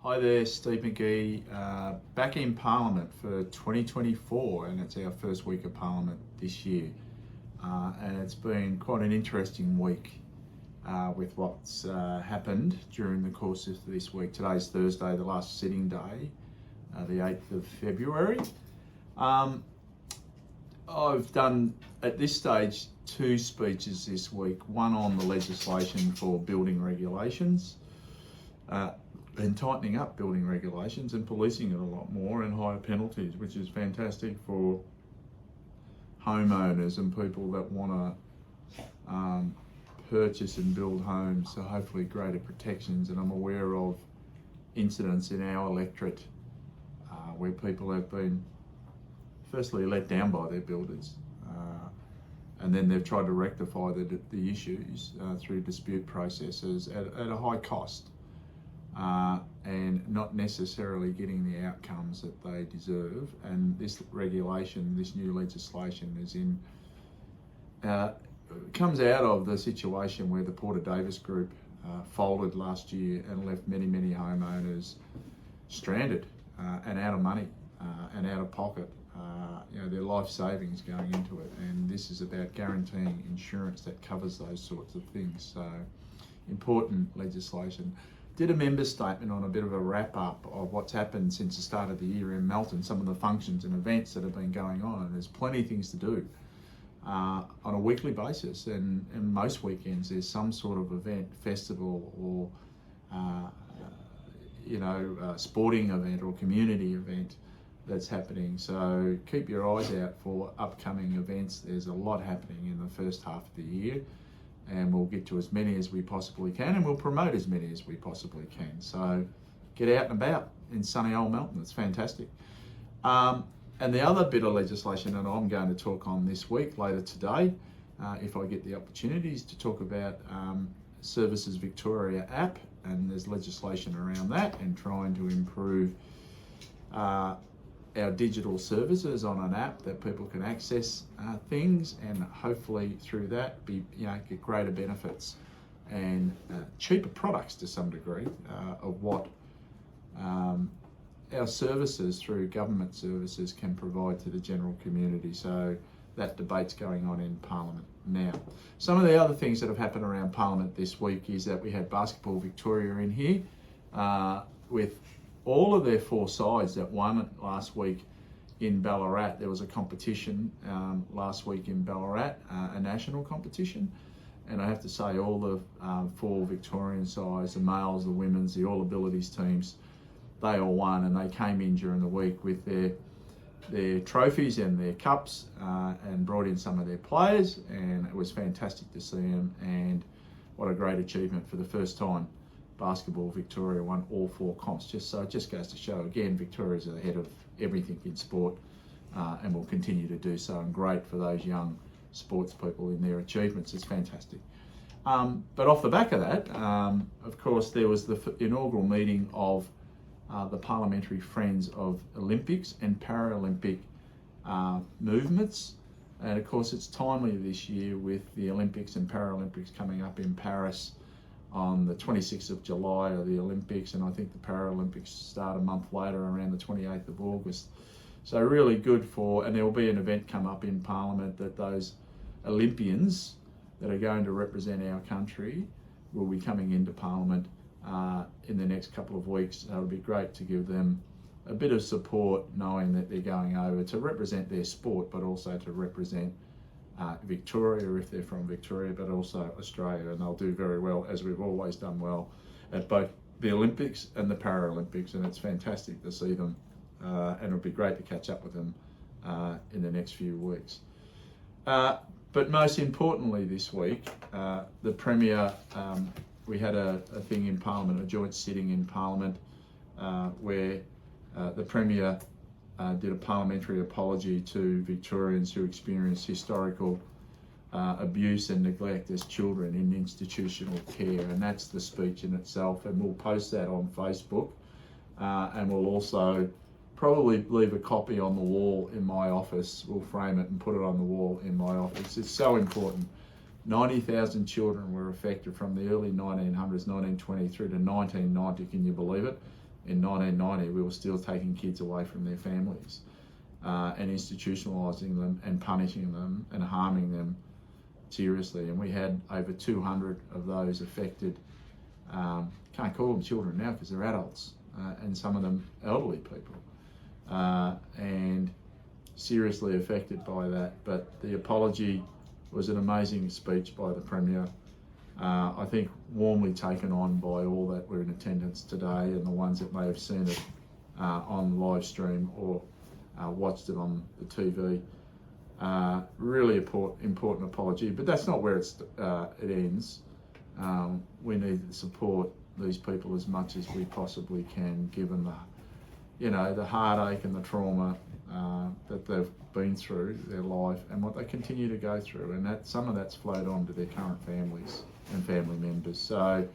Hi there, Steve McGee, back in Parliament for 2024, and it's our first week of Parliament this year. And it's been quite an interesting week with what's happened during the course of this week. Today's Thursday, the last sitting day, the 8th of February. I've done, at this stage, 2 speeches this week, one on the legislation for building regulations, and tightening up building regulations and policing it a lot more, and higher penalties, which is fantastic for homeowners and people that want to purchase and build homes, so hopefully greater protections. And I'm aware of incidents in our electorate where people have been firstly let down by their builders, and then they've tried to rectify the issues through dispute processes at a high cost. And not necessarily getting the outcomes that they deserve. And this regulation, this new legislation, comes out of the situation where the Porter Davis Group folded last year and left many homeowners stranded and out of money and out of pocket. Their life savings going into it. And this is about guaranteeing insurance that covers those sorts of things. So, important legislation. Did a member statement on a bit of a wrap up of what's happened since the start of the year in Melton, some of the functions and events that have been going on. And there's plenty of things to do on a weekly basis, and most weekends there's some sort of event, festival, or sporting event or community event that's happening. So keep your eyes out for upcoming events. There's a lot happening in the first half of the year, and we'll get to as many as we possibly can, and we'll promote as many as we possibly can. So get out and about in sunny old Melton. It's fantastic. And the other bit of legislation that I'm going to talk on this week, later today, if I get the opportunities, to talk about Services Victoria app, and there's legislation around that, and trying to improve our digital services on an app that people can access things, and hopefully through that get greater benefits and cheaper products to some degree of what our services through government services can provide to the general community. So that debate's going on in Parliament now. Some of the other things that have happened around Parliament this week is that we had Basketball Victoria in here with all of their 4 sides that won last week in Ballarat. There was a competition last week in Ballarat, a national competition. And I have to say all the 4 Victorian sides, the males, the women's, the All Abilities teams, they all won, and they came in during the week with their trophies and their cups and brought in some of their players, and it was fantastic to see them, and what a great achievement. For the first time, Basketball Victoria won all 4 comps. It just goes to show, again, Victoria's ahead of everything in sport, and will continue to do so, and great for those young sports people in their achievements. It's fantastic. But off the back of that, of course, there was the inaugural meeting of the Parliamentary Friends of Olympics and Paralympic movements. And of course, it's timely this year with the Olympics and Paralympics coming up in Paris on the 26th of July of the Olympics, and I think the Paralympics start a month later, around the 28th of August. So really good and there will be an event come up in Parliament that those Olympians that are going to represent our country will be coming into Parliament in the next couple of weeks. So it would be great to give them a bit of support, knowing that they're going over to represent their sport, but also to represent Victoria if they're from Victoria, but also Australia, and they'll do very well, as we've always done well at both the Olympics and the Paralympics, and it's fantastic to see them, and it'll be great to catch up with them in the next few weeks. But most importantly this week, the Premier, we had a thing in Parliament, a joint sitting in Parliament, where the Premier did a parliamentary apology to Victorians who experienced historical abuse and neglect as children in institutional care, and that's the speech in itself. And we'll post that on Facebook, and we'll also probably leave a copy on the wall in my office. We'll frame it and put it on the wall in my office. It's so important. 90,000 children were affected from the early 1900s, 1920 through to 1990, can you believe it? in 1990 we were still taking kids away from their families and institutionalising them and punishing them and harming them seriously. And we had over 200 of those affected. Can't call them children now because they're adults, and some of them elderly people, and seriously affected by that. But the apology was an amazing speech by the Premier. I think warmly taken on by all that were in attendance today and the ones that may have seen it on live stream or watched it on the TV. Really important apology, but that's not where it ends. We need to support these people as much as we possibly can, given the heartache and the trauma that they've been through their life and what they continue to go through, and that some of that's flowed on to their current families and family members. So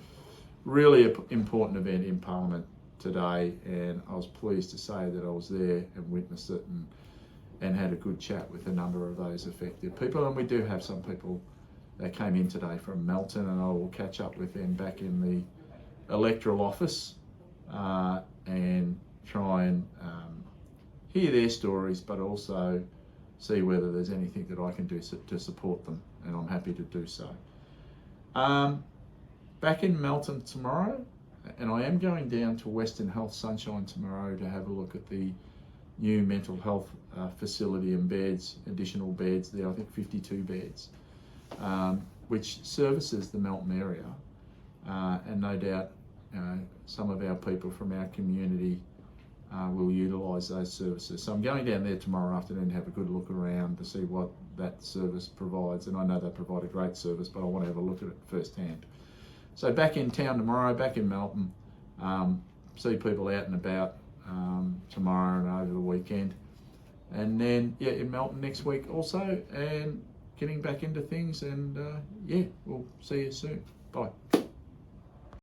really important event in Parliament today, and I was pleased to say that I was there and witnessed it and had a good chat with a number of those affected people. And we do have some people that came in today from Melton, and I will catch up with them back in the electoral office and try and hear their stories, but also see whether there's anything that I can do to support them, and I'm happy to do so. Back in Melton tomorrow, and I am going down to Western Health Sunshine tomorrow to have a look at the new mental health facility and beds, additional beds there, I think 52 beds, which services the Melton area, and no doubt some of our people from our community will utilise those services. So I'm going down there tomorrow afternoon to have a good look around to see what that service provides, and I know they provide a great service, but I want to have a look at it firsthand. So back in town tomorrow, back in Melton, see people out and about tomorrow and over the weekend, and then in Melton next week also, and getting back into things, and we'll see you soon. Bye.